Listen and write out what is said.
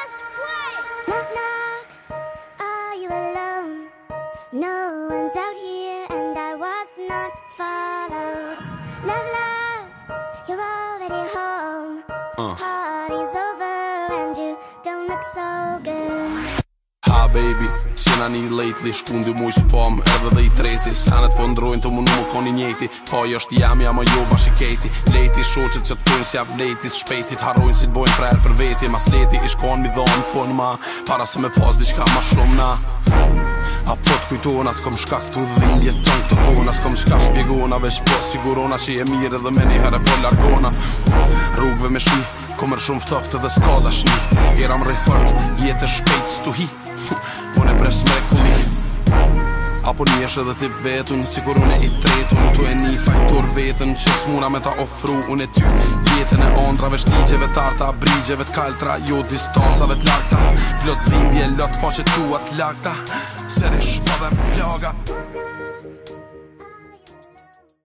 Let's play! Knock, knock, are you alone? No one's out here and I was not followed. Love, love, you're already home. Party's over and you don't look so good. Ha baby, sina një lately, shkundi muj që pom edhe dhe I treti. Sanet po ndrojnë të më nuk koni njeti. Foj është jam ma jo bashiketi. Leti shoqet që të thujnë si avletis. Shpejtit harojnë si t'bojnë frerë për veti. Mas leti ish kon mi dhonë fun ma. Para se me pas diqka ma shumë na. A po t'kujtona t'kom shka këtu dhimbje ton këto kona. S'kom shka shpjegona veç po sigurona që je mirë edhe me një herë po largona. Rrugve me shi, komër shumë ftoft edhe s'ka dashni. Eram rejfort, jetë shpejt s'tuhi. Unë e pres mrekulli. Apo njesh edhe ti vetun, sigur unë I tretun. Tu e një fajtur vetën që s'muna me ta ofru unë e ty. Jetën e ondrave, shtigjeve tarta, brigjeve t'kaltra, jo distancave t'lakta. Plot dhimbje, lot faqe tua t'lakta. Serish, pa dhe plaga.